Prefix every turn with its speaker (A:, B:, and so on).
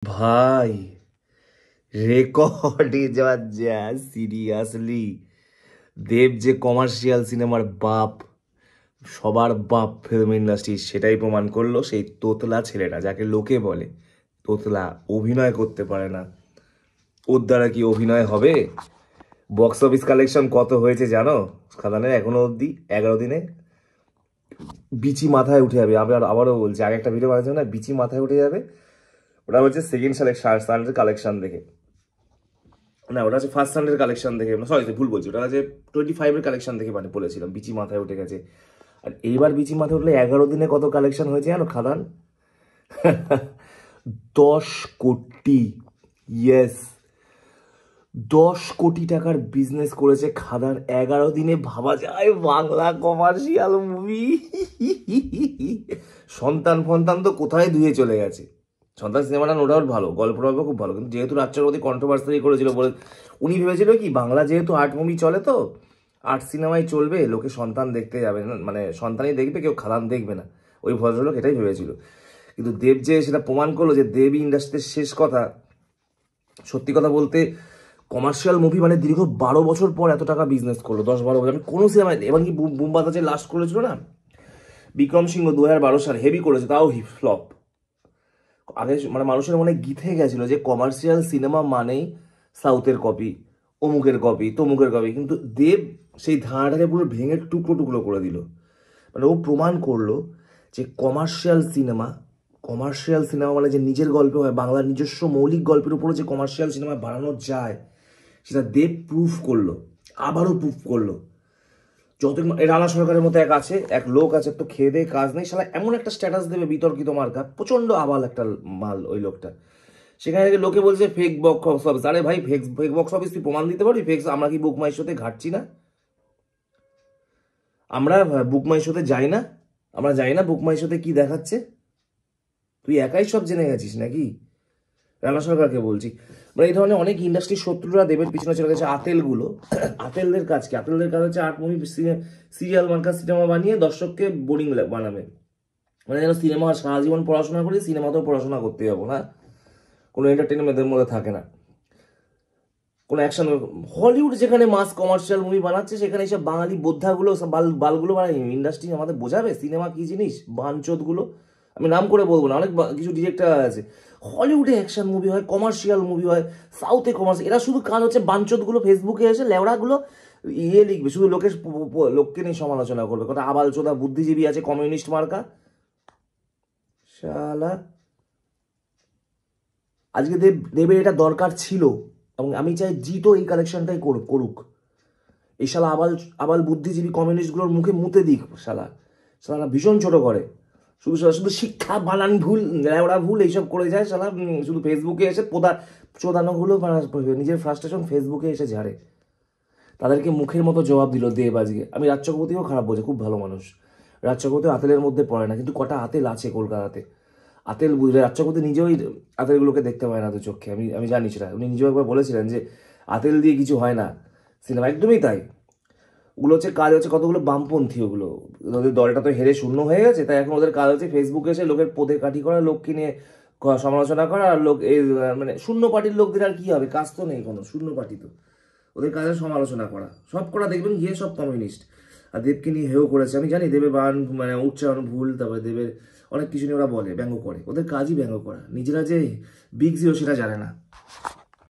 A: ভাই রেকর্ডে যা যা সিরিয়াসলি দেব যে কমার্শিয়াল সিনেমার বাপ, সবার বাপ ফিল্ম ইন্ডাস্ট্রি, সেটাই প্রমাণ করলো সেই তোতলা ছেলেটা, যাকে লোকে বলে তোতলা, অভিনয় করতে পারে না। ওর দ্বারা কি অভিনয় হবে? বক্স অফিস কালেকশন কত হয়েছে জানো খাদানের এখনো অবধি? 11 দিনে বিচি মাথায় উঠে যাবে। আবারও বলছি, আগে একটা ভিডিও বানাচ্ছি না, বিচি মাথায় উঠে যাবে। ওটা হচ্ছে সেকেন্ড সানডের কালেকশন দেখে, না ওটা হচ্ছে ফার্স্ট সানডের কালেকশন দেখে, সরি ভুল বলছি, ওটা হচ্ছে 25-এর কালেকশন দেখে মানে বলেছিলাম বিচি মাথায় উঠে গেছে। আর এইবার বিচি মাথায় উঠলে 11 দিনে কত কালেকশন হয়েছে জানো খাদান? 10 কোটি। ইয়েস, 10 কোটি টাকার বিজনেস করেছে খাদান 11 দিনে। ভাবা যায় বাংলা কমার্শিয়াল মুভি। সন্তান ফন্তান তো কোথায় ধুয়ে চলে গেছে। সন্তান সিনেমাটা নো ডাউট ভালো, গল্পটা খুব ভালো, কিন্তু যেহেতু রাজ চক্রবর্তী কন্ট্রোভার্সি করেছিল বলে উনি ভেবেছিল কি বাংলা যেহেতু আর্ট মুভি চলে, তো আর্ট সিনেমায় চলবে, লোকে সন্তান দেখতে যাবে না, মানে সন্তানই দেখবে, কেউ খাদান দেখবে না, ওই ভদ্রলোক এটাই ভেবেছিল। কিন্তু দেব যে সেটা প্রমাণ করলো যে দেবই ইন্ডাস্ট্রির শেষ কথা। সত্যি কথা বলতে কমার্শিয়াল মুভি মানে দীর্ঘ 12 বছর পর এত টাকা বিজনেস করলো, 10-12 বছর আমি কোনো সিনেমায়, এবং কি বুম বাতাসে লাস্ট করেছিল না বিক্রম সিংহ 2012 সাল, হেভি করেছে, তাও ফ্লপ। আগে মানে মানুষের মনে গিথে গেছিল যে কমার্শিয়াল সিনেমা মানেই সাউথের কপি, অমুকের কপি, তমুকের কপি, কিন্তু দেব সেই ধারাটাকে পুরো ভেঙে টুকরো টুকরো করে দিল। মানে ও প্রমাণ করলো যে কমার্শিয়াল সিনেমা মানে যে নিজের গল্পে হয়, বাংলার নিজস্ব মৌলিক গল্পের উপরে যে কমার্শিয়াল সিনেমা বানানো যায়, সেটা দেব প্রুফ করলো, আবারও প্রুফ করলো। যত রানা সরকারের মতো এক লোক আছে, তো খেয়ে দিয়ে কাজ নেই, শালা এমন একটা স্ট্যাটাস দেবে বিতর্কিত মার্কা, প্রচন্ড আবাল একটা মাল ওই লোকটা। সেখানে লোকে বলছে ফেক বক্স অফিস। আরে ভাই, ফেক বক্স অফিস তুই প্রমাণ দিতে পারবি? ফেক? আমরা কি বুক মাই শোতে ঘাটছি না? আমরা বুক মাই শোতে যাই না? আমরা জানি না বুক মাই শোতে কি দেখাচ্ছে? তুই একাই সব জেনে গেছিস নাকি? রানা সরকারকে বলছি, মানে এই ধরনের অনেক ইন্ডাস্ট্রির শত্রুরা দেবের পিছনে চলে গেছে। আতেলগুলো, আতেলদের কাজ কি? আতেলদের কাজ হচ্ছে আর্ট মুভি সিরিয়াল মার্কা সিনেমা বানিয়ে দর্শককে বোরিং বানাবে। মানে যেন সিনেমা সারা জীবন পড়াশোনা করি, সিনেমাতেও পড়াশোনা করতে যাবো না, কোনো এন্টারটেনমেন্টের মধ্যে থাকে না, কোনো অ্যাকশন। হলিউড যেখানে মাস কমার্শিয়াল মুভি বানাচ্ছে, সেখানে এইসব বাঙালি বোদ্ধাগুলো বালগুলো বানায়। ইন্ডাস্ট্রি আমাদের বোঝাবে সিনেমা কি জিনিস? বাঞ্চোদগুলো, আমি নাম করে বলবো না, অনেক কিছু ডিরেক্টর আছে। হলিউডে অ্যাকশন মুভি হয়, কমার্শিয়াল মুভি হয়, সাউথে কমার্শিয়াল। এরা শুধু কাজ হচ্ছে বাঞ্চোদগুলো ফেসবুকে এসে লেওড়াগুলো লিখবে, শুধু লোককে নিয়ে সমালোচনা করবে, কথা আবাল চোদা বুদ্ধিজীবী আছে কমিউনিস্ট মার্কা শালা। আজকে দেবের এটা দরকার ছিল, এবং আমি চাই জিতও এই কালেকশনটাই করুক। এই শালা আবাল আবাল বুদ্ধিজীবী কমিউনিস্টগুলোর মুখে মুতে দিক। শালা ভীষণ ছোট করে, শুধু শিক্ষা বানান ভুল, ওরা ভুল এইসব করে যায় শালা। শুধু ফেসবুকে এসে চোদানোগুলো নিজের ফ্রাস্ট্রেশন ফেসবুকে এসে ঝাড়ে। তাদেরকে মুখের মতো জবাব দিল দেব আজকে। আমি রাজ চক্রবর্তীও খারাপ বলছে, খুব ভালো মানুষ। রাজ চক্রবর্তী আতেলের মধ্যে পড়ে না, কিন্তু কটা আতেল আছে কলকাতাতে। আতেল বুঝলে রাজ চক্রবর্তী নিজেও আতেলগুলোকে দেখতে পায় না দু চোখে, আমি জানি সেটা। উনি নিজেও একবার বলেছিলেন যে আতেল দিয়ে কিছু হয় না সিনেমা, একদমই তাই। ওগুলো হচ্ছে কাজ হচ্ছে কতগুলো বামপন্থী, ওগুলো ওদের দলটা তো হেরে শূন্য হয়ে গেছে, তাই এখন ওদের কাজ হচ্ছে ফেসবুকে এসে লোকের পদে কাঠি করা, লোককে নিয়ে সমালোচনা করা। আর লোক এই মানে শূন্য পার্টির লোকদের আর কি হবে, কাজ তো নেই কোনো, শূন্য পার্টি তো, ওদের কাজে সমালোচনা করা। সব করা দেখবেন গিয়ে সব কমিউনিস্ট। আর দেবকে নিয়ে হেও করেছে, আমি জানি দেবের বান মানে উচ্চারণ ভুল, তারপরে দেবের অনেক কিছু নিয়ে ওরা বলে, ব্যঙ্গ করে, ওদের কাজই ব্যঙ্গ করা, নিজেরা যে বিগ জিরো সেটা জানে না।